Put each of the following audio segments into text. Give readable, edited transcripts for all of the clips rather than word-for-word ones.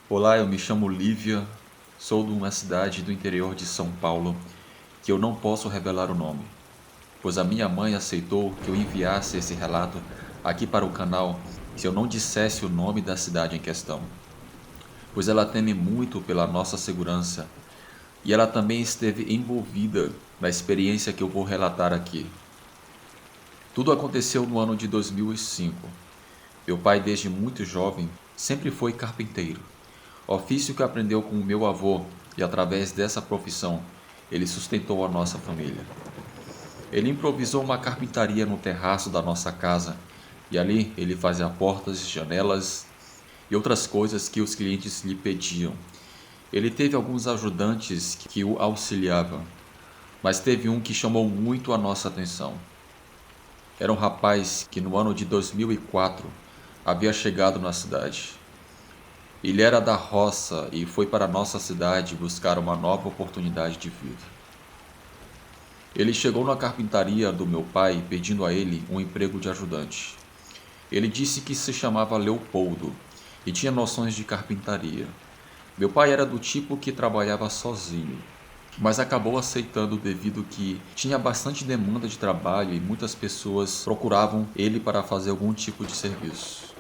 Olá, eu me chamo Lívia, sou de uma cidade do interior de São Paulo que eu não posso revelar o nome, pois a minha mãe aceitou que eu enviasse esse relato aqui para o canal se eu não dissesse o nome da cidade em questão, pois ela teme muito pela nossa segurança e ela também esteve envolvida na experiência que eu vou relatar aqui. Tudo aconteceu no ano de 2005. Meu pai, desde muito jovem, sempre foi carpinteiro. Ofício que aprendeu com o meu avô e através dessa profissão, ele sustentou a nossa família. Ele improvisou uma carpintaria no terraço da nossa casa e ali ele fazia portas, janelas e outras coisas que os clientes lhe pediam. Ele teve alguns ajudantes que o auxiliavam, mas teve um que chamou muito a nossa atenção. Era um rapaz que no ano de 2004 havia chegado na cidade. Ele era da roça e foi para nossa cidade buscar uma nova oportunidade de vida. Ele chegou na carpintaria do meu pai pedindo a ele um emprego de ajudante. Ele disse que se chamava Leopoldo e tinha noções de carpintaria. Meu pai era do tipo que trabalhava sozinho, mas acabou aceitando devido que tinha bastante demanda de trabalho e muitas pessoas procuravam ele para fazer algum tipo de serviço.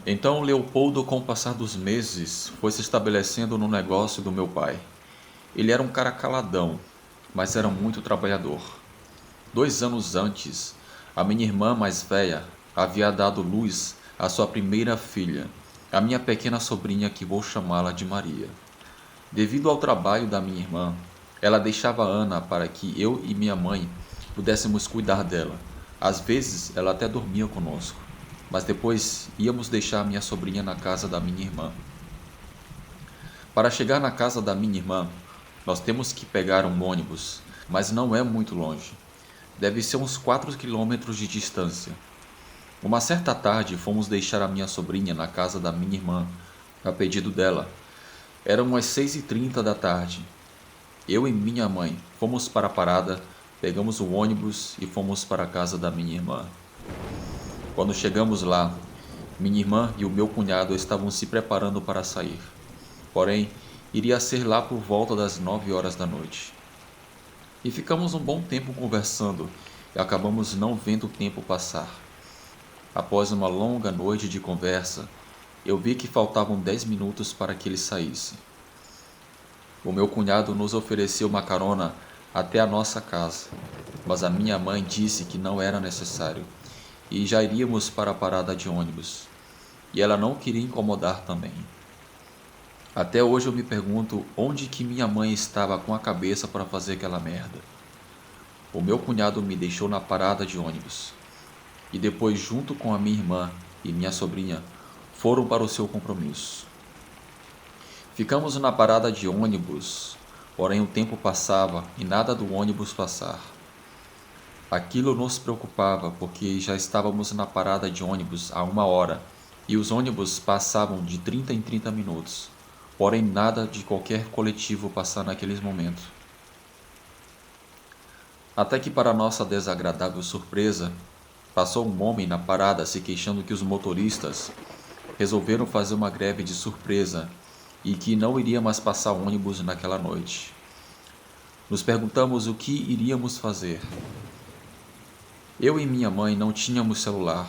Então Leopoldo, com o passar dos meses, foi se estabelecendo no negócio do meu pai. Ele era um cara caladão, mas era muito trabalhador. 2 anos antes, a minha irmã mais velha havia dado luz à sua primeira filha, a minha pequena sobrinha que vou chamá-la de Maria. Devido ao trabalho da minha irmã, ela deixava Ana para que eu e minha mãe pudéssemos cuidar dela. Às vezes, ela até dormia conosco, mas depois íamos deixar minha sobrinha na casa da minha irmã. Para chegar na casa da minha irmã, nós temos que pegar um ônibus, mas não é muito longe. Deve ser uns 4 quilômetros de distância. Uma certa tarde, fomos deixar a minha sobrinha na casa da minha irmã, a pedido dela. Eram umas 6h30 da tarde. Eu e minha mãe fomos para a parada, pegamos o ônibus e fomos para a casa da minha irmã. Quando chegamos lá, minha irmã e o meu cunhado estavam se preparando para sair. Porém, iria ser lá por volta das 9 horas da noite. E ficamos um bom tempo conversando e acabamos não vendo o tempo passar. Após uma longa noite de conversa, eu vi que faltavam 10 minutos para que ele saísse. O meu cunhado nos ofereceu uma carona até a nossa casa, mas a minha mãe disse que não era necessário e já iríamos para a parada de ônibus. E ela não queria incomodar também. Até hoje eu me pergunto onde que minha mãe estava com a cabeça para fazer aquela merda. O meu cunhado me deixou na parada de ônibus e depois, junto com a minha irmã e minha sobrinha, foram para o seu compromisso. Ficamos na parada de ônibus, porém o tempo passava e nada do ônibus passar. Aquilo nos preocupava porque já estávamos na parada de ônibus há 1 hora e os ônibus passavam de 30 em 30 minutos, porém nada de qualquer coletivo passar naqueles momentos. Até que, para nossa desagradável surpresa, passou um homem na parada se queixando que os motoristas resolveram fazer uma greve de surpresa e que não iria mais passar ônibus naquela noite. Nos perguntamos o que iríamos fazer. Eu e minha mãe não tínhamos celular.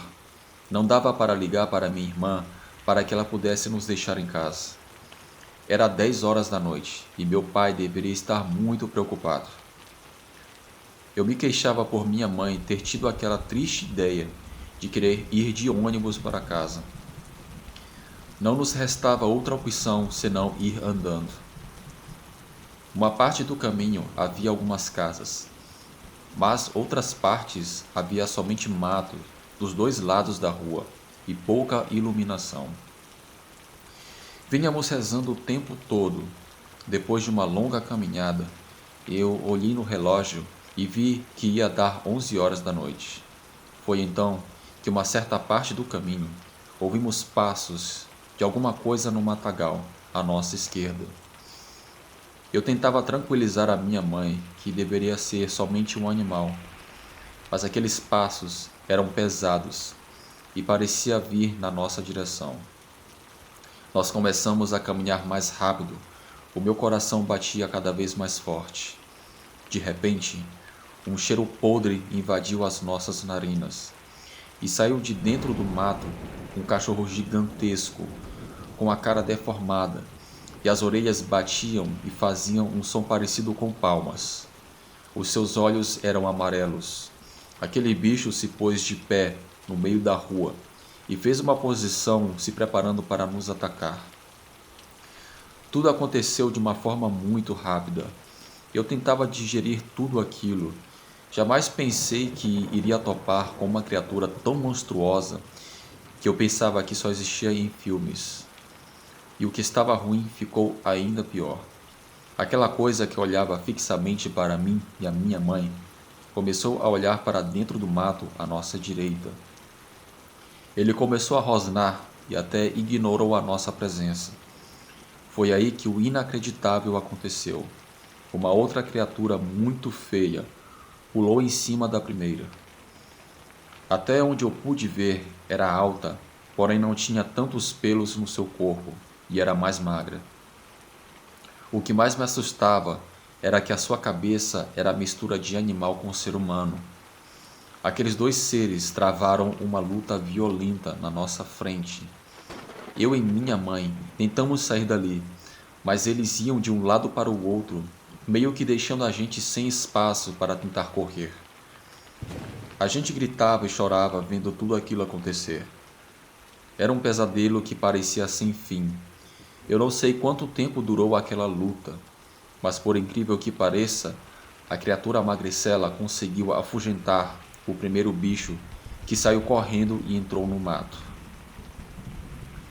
Não dava para ligar para minha irmã para que ela pudesse nos deixar em casa. Era 10 horas da noite e meu pai deveria estar muito preocupado. Eu me queixava por minha mãe ter tido aquela triste ideia de querer ir de ônibus para casa. Não nos restava outra opção senão ir andando. Uma parte do caminho havia algumas casas, mas outras partes havia somente mato dos 2 lados da rua e pouca iluminação. Vínhamos rezando o tempo todo. Depois de uma longa caminhada, eu olhei no relógio e vi que ia dar 11 horas da noite. Foi então que, uma certa parte do caminho, ouvimos passos de alguma coisa no matagal à nossa esquerda. Eu tentava tranquilizar a minha mãe que deveria ser somente um animal, mas aqueles passos eram pesados e parecia vir na nossa direção. Nós começamos a caminhar mais rápido. O meu coração batia cada vez mais forte. De repente, um cheiro podre invadiu as nossas narinas e saiu de dentro do mato um cachorro gigantesco, com a cara deformada, e as orelhas batiam e faziam um som parecido com palmas. Os seus olhos eram amarelos. Aquele bicho se pôs de pé no meio da rua e fez uma posição se preparando para nos atacar. Tudo aconteceu de uma forma muito rápida. Eu tentava digerir tudo aquilo. Jamais pensei que iria topar com uma criatura tão monstruosa que eu pensava que só existia em filmes. E o que estava ruim ficou ainda pior. Aquela coisa que olhava fixamente para mim e a minha mãe começou a olhar para dentro do mato à nossa direita. Ele começou a rosnar e até ignorou a nossa presença. Foi aí que o inacreditável aconteceu. Uma outra criatura muito feia pulou em cima da primeira. Até onde eu pude ver, era alta, porém não tinha tantos pelos no seu corpo e era mais magra. O que mais me assustava era que a sua cabeça era a mistura de animal com ser humano. Aqueles dois seres travaram uma luta violenta na nossa frente. Eu e minha mãe tentamos sair dali, mas eles iam de um lado para o outro, meio que deixando a gente sem espaço para tentar correr. A gente gritava e chorava vendo tudo aquilo acontecer. Era um pesadelo que parecia sem fim. Eu não sei quanto tempo durou aquela luta, mas por incrível que pareça, a criatura magricela conseguiu afugentar o primeiro bicho, que saiu correndo e entrou no mato.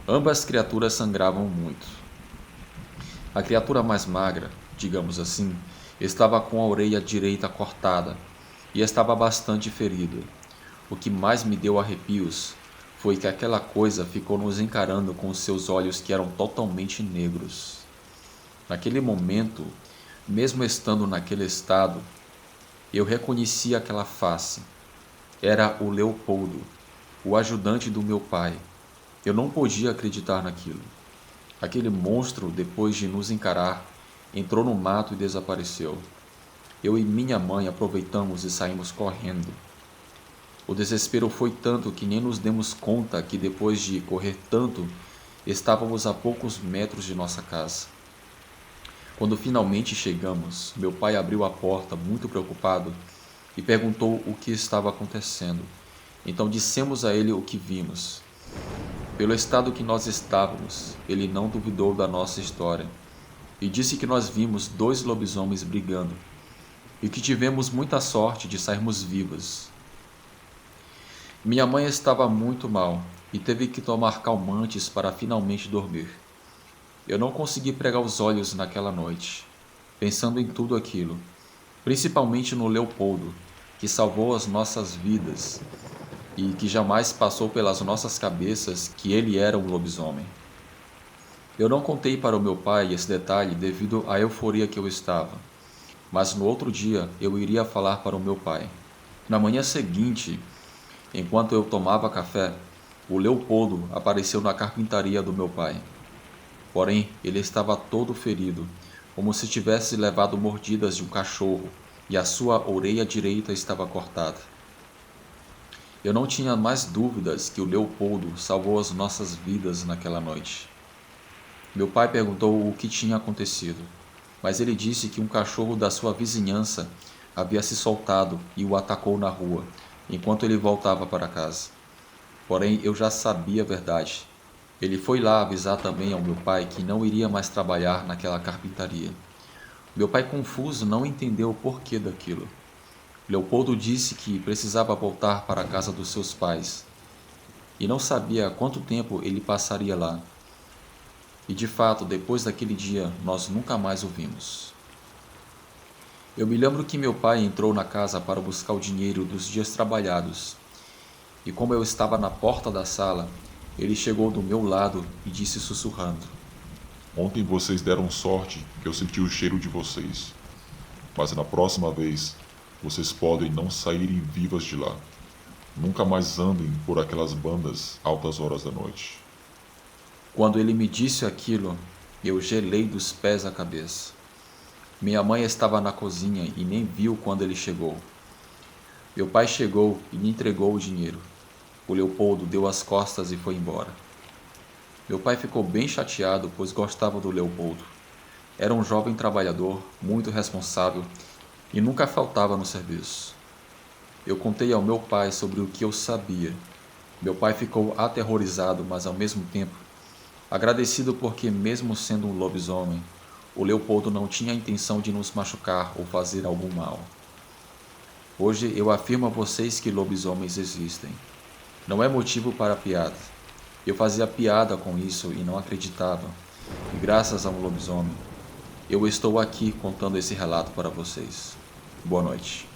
Ambas criaturas sangravam muito. A criatura mais magra, digamos assim, estava com a orelha direita cortada e estava bastante ferida. O que mais me deu arrepios foi que aquela coisa ficou nos encarando com os seus olhos que eram totalmente negros. Naquele momento, mesmo estando naquele estado, eu reconheci aquela face. Era o Leopoldo, o ajudante do meu pai. Eu não podia acreditar naquilo. Aquele monstro, depois de nos encarar, entrou no mato e desapareceu. Eu e minha mãe aproveitamos e saímos correndo. O desespero foi tanto que nem nos demos conta que depois de correr tanto, estávamos a poucos metros de nossa casa. Quando finalmente chegamos, meu pai abriu a porta muito preocupado e perguntou o que estava acontecendo. Então dissemos a ele o que vimos. Pelo estado que nós estávamos, ele não duvidou da nossa história e disse que nós vimos 2 lobisomens brigando e que tivemos muita sorte de sairmos vivas. Minha mãe estava muito mal e teve que tomar calmantes para finalmente dormir. Eu não consegui pregar os olhos naquela noite, pensando em tudo aquilo, principalmente no Leopoldo, que salvou as nossas vidas e que jamais passou pelas nossas cabeças que ele era um lobisomem. Eu não contei para o meu pai esse detalhe devido à euforia que eu estava, mas no outro dia eu iria falar para o meu pai. Na manhã seguinte, enquanto eu tomava café, o Leopoldo apareceu na carpintaria do meu pai. Porém, ele estava todo ferido, como se tivesse levado mordidas de um cachorro, e a sua orelha direita estava cortada. Eu não tinha mais dúvidas que o Leopoldo salvou as nossas vidas naquela noite. Meu pai perguntou o que tinha acontecido, mas ele disse que um cachorro da sua vizinhança havia se soltado e o atacou na rua, enquanto ele voltava para casa. Porém, eu já sabia a verdade. Ele foi lá avisar também ao meu pai que não iria mais trabalhar naquela carpintaria. Meu pai, confuso, não entendeu o porquê daquilo. Leopoldo disse que precisava voltar para a casa dos seus pais e não sabia quanto tempo ele passaria lá. E de fato, depois daquele dia, nós nunca mais o vimos. Eu me lembro que meu pai entrou na casa para buscar o dinheiro dos dias trabalhados. E como eu estava na porta da sala, ele chegou do meu lado e disse sussurrando: Ontem vocês deram sorte que eu senti o cheiro de vocês. Mas na próxima vez, vocês podem não saírem vivas de lá. Nunca mais andem por aquelas bandas altas horas da noite. Quando ele me disse aquilo, eu gelei dos pés à cabeça. Minha mãe estava na cozinha e nem viu quando ele chegou. Meu pai chegou e me entregou o dinheiro. O Leopoldo deu as costas e foi embora. Meu pai ficou bem chateado, pois gostava do Leopoldo. Era um jovem trabalhador, muito responsável e nunca faltava no serviço. Eu contei ao meu pai sobre o que eu sabia. Meu pai ficou aterrorizado, mas ao mesmo tempo agradecido porque, mesmo sendo um lobisomem, o Leopoldo não tinha a intenção de nos machucar ou fazer algum mal. Hoje eu afirmo a vocês que lobisomens existem. Não é motivo para piada. Eu fazia piada com isso e não acreditava. E graças a um lobisomem, eu estou aqui contando esse relato para vocês. Boa noite.